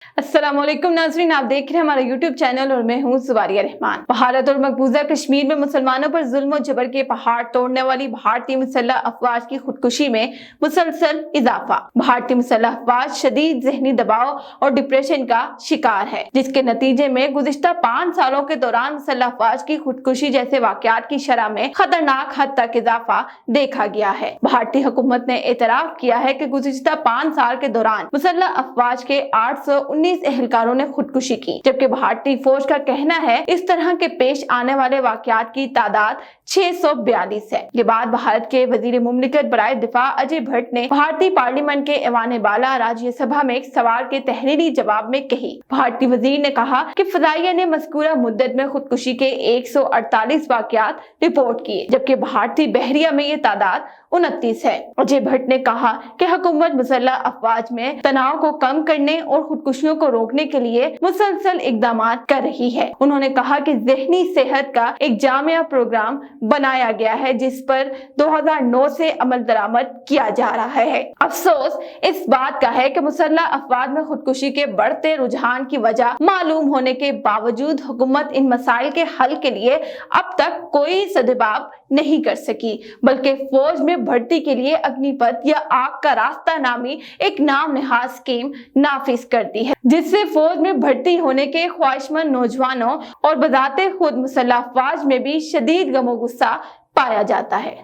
अस्सलाम वालेकुम नाज़रीन, आप देख रहे हैं हमारा यूट्यूब चैनल और मैं हूं ज़ुवारिया रहमान। भारत और मकबूजा कश्मीर में मुसलमानों पर जुल्म और जबर के पहाड़ तोड़ने वाली भारतीय मुसल्लह अफवाज की खुदकुशी में मुसलसल इजाफा। भारतीय मुसल्लह अफवाज शदीद ज़हनी दबाव और डिप्रेशन का शिकार है, जिसके नतीजे में गुज़िश्ता 5 सालों के दौरान मुसल्लह अफवाज की खुदकुशी जैसे वाक़यात की शरह में खतरनाक हद तक इजाफा देखा गया है। भारतीय हुकूमत ने एतराफ़ किया है कि गुज़िश्ता 5 साल के दौरान मुसल्लह अफवाज के 819 एहलकारों ने खुदकुशी की, जबकि भारतीय फौज का कहना है इस तरह के पेश आने वाले वाकयात की तादाद 642 है। ये बात भारत के वजीर मुमलिकत बराए दिफा अजय भट्ट ने भारतीय पार्लियामेंट के ऐवान बाला राज्यसभा में एक सवाल के तहरीरी जवाब में कही। भारतीय वजीर ने कहा कि फदाइया ने मज़कूरा मुद्दत में खुदकुशी के 148 वाकयात रिपोर्ट किए, जबकि भारतीय बहरिया में ये तादाद 29 है। अजय भट्ट ने कहा कि हुकूमत मुसल्लह अफवाज में तनाव को कम करने और खुदकुशियों को रोकने के लिए मुसलसल इकदाम कर रही है। उन्होंने कहा कि ज़हनी सेहत का एक जामिया प्रोग्राम बनाया गया है, जिस पर 2009 से अमल दरामद किया जा रहा है। अफसोस इस बात का है कि मुसल्लह अफवाज में खुदकुशी के बढ़ते रुझान की वजह मालूम होने के बावजूद हुकूमत इन मसाइल के हल के लिए अब तक कोई सद्भाव नहीं कर सकी, बल्कि फौज में भर्ती के लिए अग्निपथ या आग का रास्ता नामी एक नाम नहाज स्कीम नाफिज करती है, जिससे फौज में भर्ती होने के ख्वाहिशमंद नौजवानों और बजाते खुद मुसल्लह अफवाज में भी शदीद गमो गुस्सा पाया जाता है।